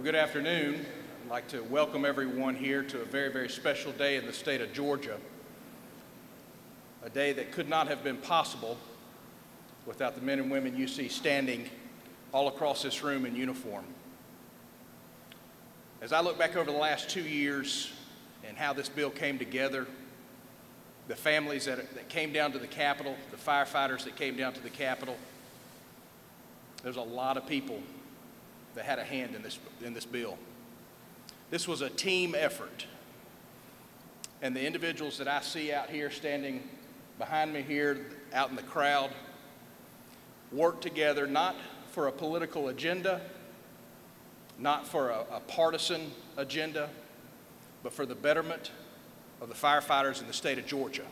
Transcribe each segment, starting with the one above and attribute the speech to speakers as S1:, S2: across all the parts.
S1: Well, good afternoon. I'd like to welcome everyone here to a very, very special day in the state of Georgia. A day that could not have been possible without the men and women you see standing all across this room in uniform. As I look back over the last 2 years and how this bill came together, the families that came down to the Capitol, the firefighters that came down to the Capitol, there's a lot of people that had a hand in this bill. This was a team effort. And the individuals that I see out here standing behind me here, out in the crowd, worked together not for a political agenda, not for a partisan agenda, but for the betterment of the firefighters in the state of Georgia.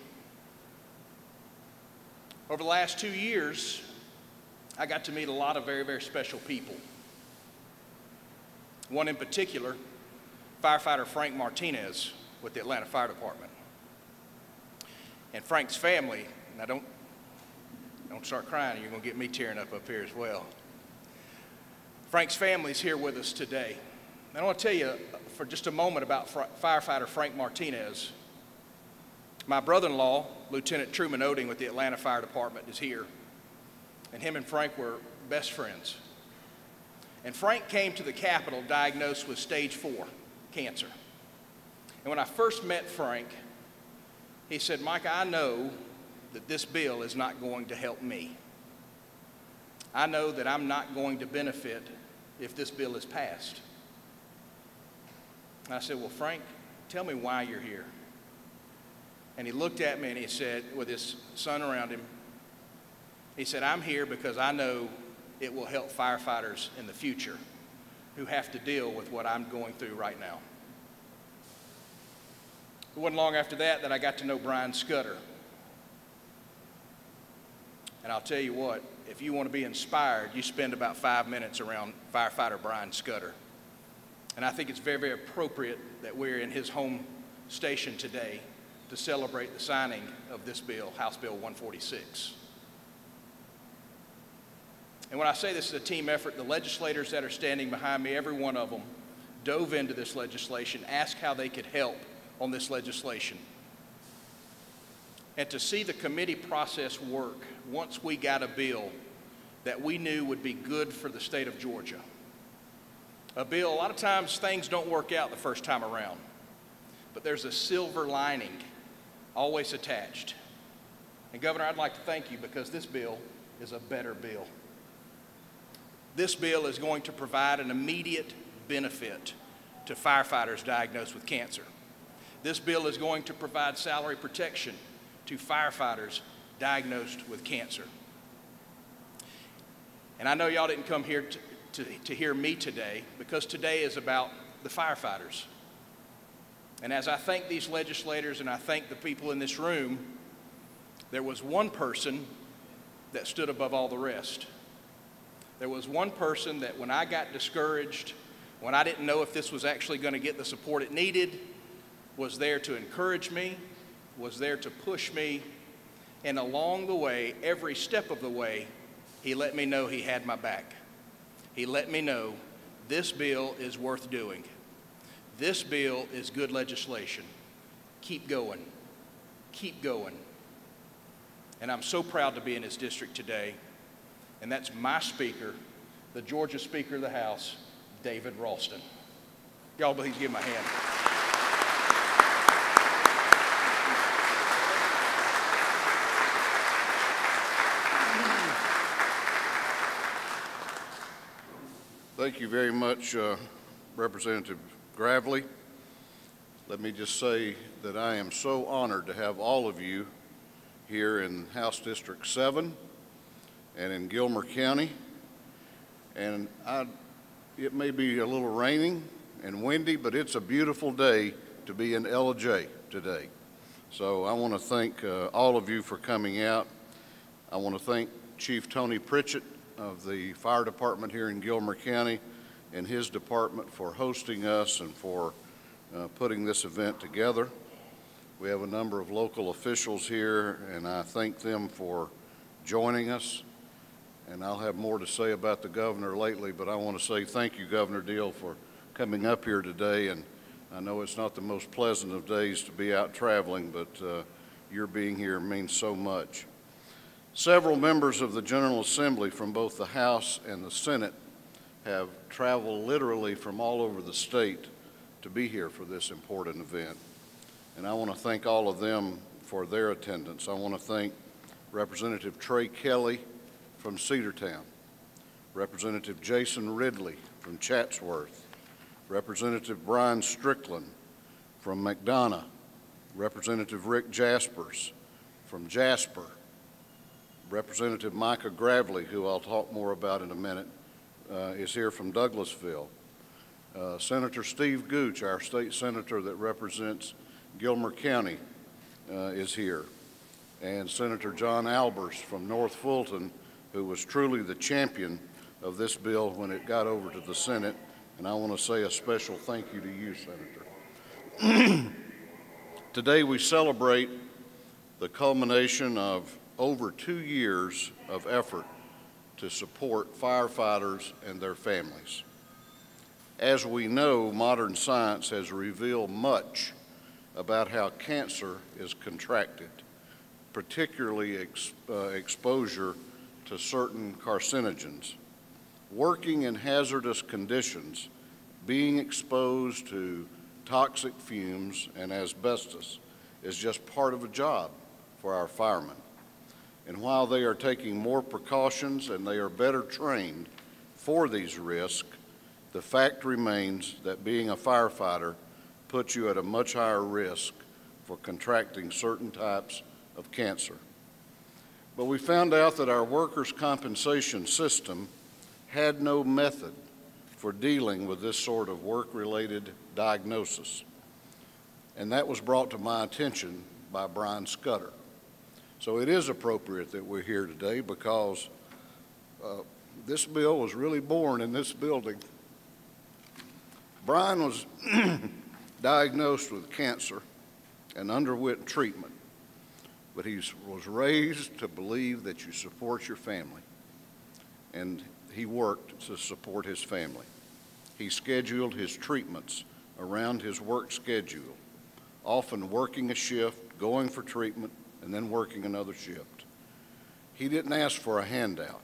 S1: Over the last 2 years, I got to meet a lot of very, very special people. One in particular, firefighter Frank Martinez with the Atlanta Fire Department. And Frank's family, now don't start crying, you're going to get me tearing up here as well. Frank's family's here with us today. And I want to tell you for just a moment about firefighter Frank Martinez. My brother-in-law, Lieutenant Truman Oding with the Atlanta Fire Department, is here. And him and Frank were best friends. And Frank came to the Capitol diagnosed with stage 4 cancer. And when I first met Frank, he said, "Micah, I know that this bill is not going to help me. I know that I'm not going to benefit if this bill is passed." And I said, "Well, Frank, tell me why you're here." And he looked at me and he said, with his son around him, he said, "I'm here because I know it will help firefighters in the future who have to deal with what I'm going through right now." It wasn't long after that I got to know Brian Scudder. And I'll tell you what, if you want to be inspired, you spend about 5 minutes around firefighter Brian Scudder. And I think it's very, very appropriate that we're in his home station today to celebrate the signing of this bill, House Bill 146. And when I say this is a team effort, the legislators that are standing behind me, every one of them, dove into this legislation, asked how they could help on this legislation. And to see the committee process work once we got a bill that we knew would be good for the state of Georgia. A bill, a lot of times things don't work out the first time around, but there's a silver lining always attached. And Governor, I'd like to thank you because this bill is a better bill. This bill is going to provide an immediate benefit to firefighters diagnosed with cancer. This bill is going to provide salary protection to firefighters diagnosed with cancer. And I know y'all didn't come here to hear me today because today is about the firefighters. And as I thank these legislators and I thank the people in this room, there was one person that stood above all the rest. There was one person that when I got discouraged, when I didn't know if this was actually going to get the support it needed, was there to encourage me, was there to push me, and along the way, every step of the way, he let me know he had my back. He let me know this bill is worth doing. This bill is good legislation. Keep going. Keep going. And I'm so proud to be in his district today. And that's my speaker, the Georgia Speaker of the House, David Ralston. Y'all please give him a hand.
S2: Thank you very much, Representative Gravely. Let me just say that I am so honored to have all of you here in House District 7 and in Gilmer County. And it may be a little raining and windy, but it's a beautiful day to be in LJ today. So I want to thank all of you for coming out. I want to thank Chief Tony Pritchett of the Fire Department here in Gilmer County and his department for hosting us and for putting this event together. We have a number of local officials here, and I thank them for joining us. And I'll have more to say about the governor lately, but I want to say thank you, Governor Deal, for coming up here today, and I know it's not the most pleasant of days to be out traveling, but your being here means so much. Several members of the General Assembly from both the House and the Senate have traveled literally from all over the state to be here for this important event. And I want to thank all of them for their attendance. I want to thank Representative Trey Kelly from Cedartown, Representative Jason Ridley from Chatsworth, Representative Brian Strickland from McDonough, Representative Rick Jaspers from Jasper, Representative Micah Gravely, who I'll talk more about in a minute, is here from Douglasville. Senator Steve Gooch, our state senator that represents Gilmer County, is here. And Senator John Albers from North Fulton, who was truly the champion of this bill when it got over to the Senate. And I want to say a special thank you to you, Senator. Today we celebrate the culmination of over 2 years of effort to support firefighters and their families. As we know, modern science has revealed much about how cancer is contracted, particularly exposure to certain carcinogens. Working in hazardous conditions, being exposed to toxic fumes and asbestos is just part of a job for our firemen. And while they are taking more precautions and they are better trained for these risks, the fact remains that being a firefighter puts you at a much higher risk for contracting certain types of cancer. But we found out that our workers' compensation system had no method for dealing with this sort of work-related diagnosis. And that was brought to my attention by Brian Scudder. So it is appropriate that we're here today because this bill was really born in this building. Brian was diagnosed with cancer and underwent treatment, but he was raised to believe that you support your family, and he worked to support his family. He scheduled his treatments around his work schedule, often working a shift, going for treatment, and then working another shift. He didn't ask for a handout.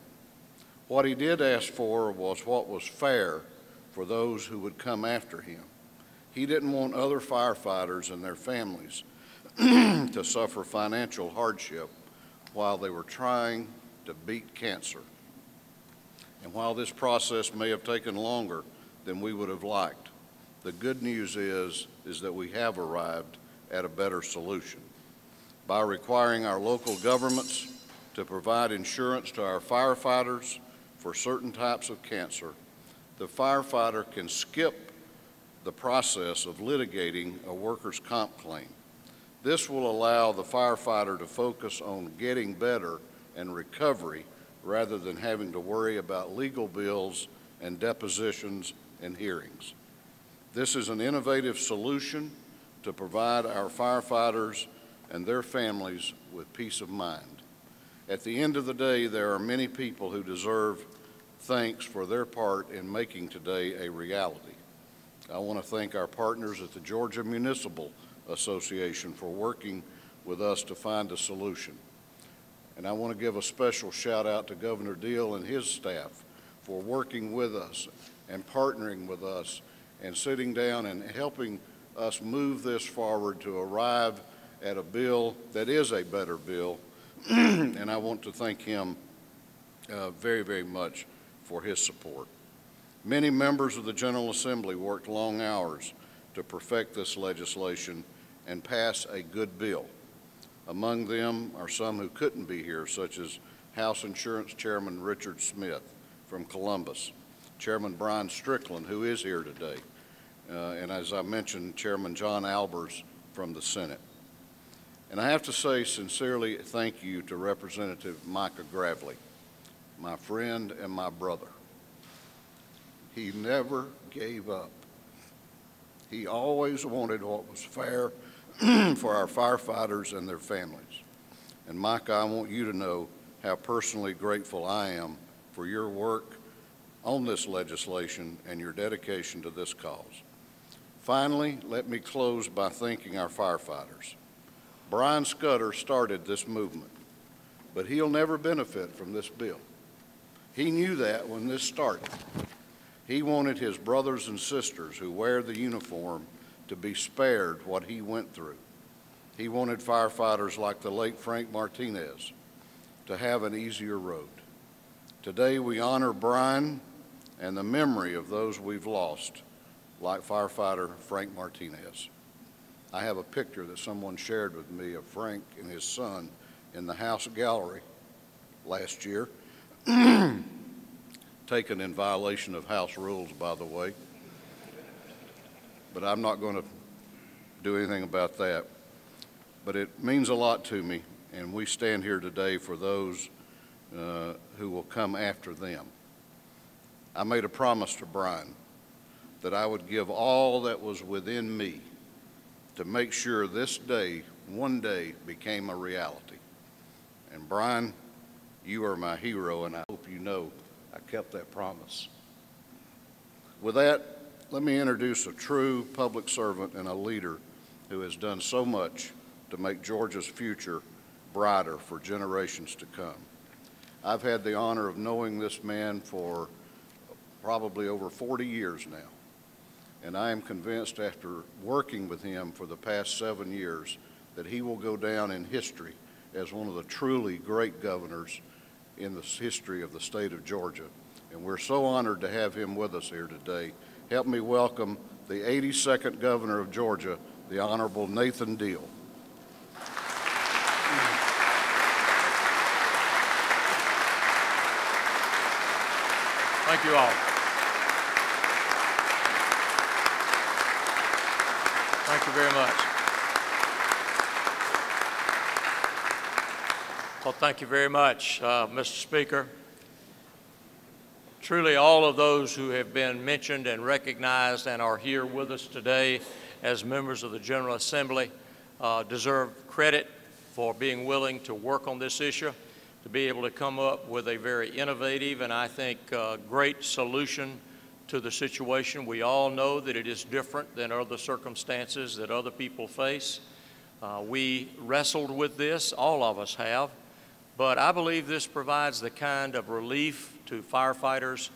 S2: What he did ask for was what was fair for those who would come after him. He didn't want other firefighters and their families to suffer financial hardship while they were trying to beat cancer. And while this process may have taken longer than we would have liked, the good news is that we have arrived at a better solution. By requiring our local governments to provide insurance to our firefighters for certain types of cancer, the firefighter can skip the process of litigating a workers' comp claim. This will allow the firefighter to focus on getting better and recovery rather than having to worry about legal bills and depositions and hearings. This is an innovative solution to provide our firefighters and their families with peace of mind. At the end of the day, there are many people who deserve thanks for their part in making today a reality. I want to thank our partners at the Georgia Municipal Association for working with us to find a solution. And I want to give a special shout out to Governor Deal and his staff for working with us and partnering with us and sitting down and helping us move this forward to arrive at a bill that is a better bill. And I want to thank him very, very much for his support. Many members of the General Assembly worked long hours to perfect this legislation and pass a good bill. Among them are some who couldn't be here, such as House Insurance Chairman Richard Smith from Columbus, Chairman Brian Strickland, who is here today, and as I mentioned, Chairman John Albers from the Senate. And I have to say sincerely thank you to Representative Micah Gravely, my friend and my brother. He never gave up. He always wanted what was fair for our firefighters and their families. And Micah, I want you to know how personally grateful I am for your work on this legislation and your dedication to this cause. Finally, let me close by thanking our firefighters. Brian Scudder started this movement, but he'll never benefit from this bill. He knew that when this started. He wanted his brothers and sisters who wear the uniform to be spared what he went through. He wanted firefighters like the late Frank Martinez to have an easier road. Today we honor Brian and the memory of those we've lost, like firefighter Frank Martinez. I have a picture that someone shared with me of Frank and his son in the house gallery last year, taken in violation of house rules, by the way. But I'm not going to do anything about that. But it means a lot to me, and we stand here today for those who will come after them. I made a promise to Brian that I would give all that was within me to make sure this day, one day, became a reality. And Brian, you are my hero, and I hope you know I kept that promise. With that, let me introduce a true public servant and a leader who has done so much to make Georgia's future brighter for generations to come. I've had the honor of knowing this man for probably over 40 years now, and I am convinced after working with him for the past 7 years that he will go down in history as one of the truly great governors in the history of the state of Georgia. And we're so honored to have him with us here today. Help me welcome the 82nd governor of Georgia, the Honorable Nathan Deal.
S3: Thank you all. Thank you very much. Well, thank you very much, Mr. Speaker. Truly, all of those who have been mentioned and recognized and are here with us today as members of the General Assembly deserve credit for being willing to work on this issue, to be able to come up with a very innovative and I think great solution to the situation. We all know that it is different than other circumstances that other people face. We wrestled with this, all of us have, but I believe this provides the kind of relief to firefighters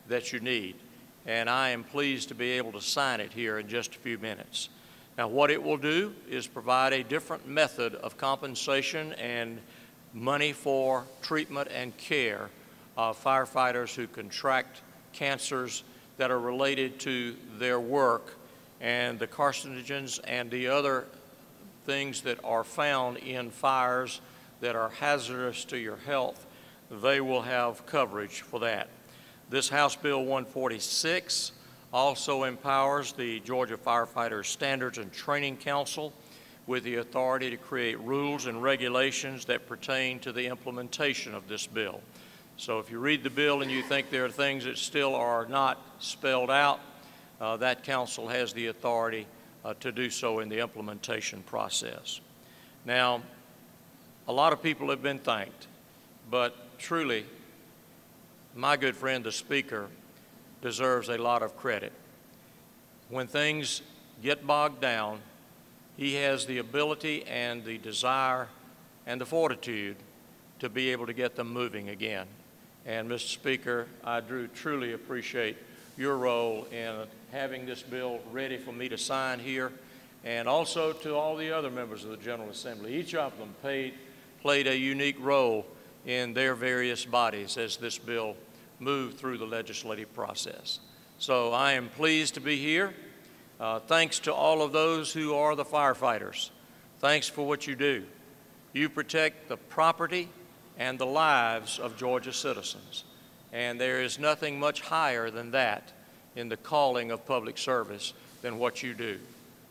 S3: that you need, and I am pleased to be able to sign it here in just a few minutes. Now, what it will do is provide a different method of compensation and money for treatment and care of firefighters who contract cancers that are related to their work and the carcinogens and the other things that are found in fires that are hazardous to your health. They will have coverage for that. This House Bill 146 also empowers the Georgia Firefighters Standards and Training Council with the authority to create rules and regulations that pertain to the implementation of this bill. So if you read the bill and you think there are things that still are not spelled out, that council has the authority to do so in the implementation process. Now, a lot of people have been thanked, but truly, my good friend, the Speaker, deserves a lot of credit. When things get bogged down, he has the ability and the desire and the fortitude to be able to get them moving again. And Mr. Speaker, I truly appreciate your role in having this bill ready for me to sign here, and also to all the other members of the General Assembly. Each of them played a unique role in their various bodies as this bill moved through the legislative process. So I am pleased to be here. Thanks to all of those who are the firefighters. Thanks for what you do. You protect the property and the lives of Georgia citizens. And there is nothing much higher than that in the calling of public service than what you do.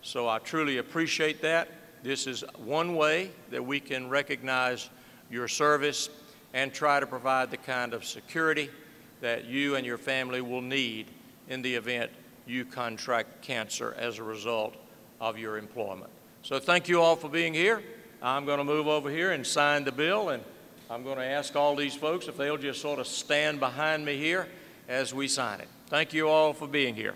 S3: So I truly appreciate that. This is one way that we can recognize your service and try to provide the kind of security that you and your family will need in the event you contract cancer as a result of your employment. So thank you all for being here. I'm going to move over here and sign the bill, and I'm going to ask all these folks if they'll just sort of stand behind me here. as we sign it. Thank you all for being here.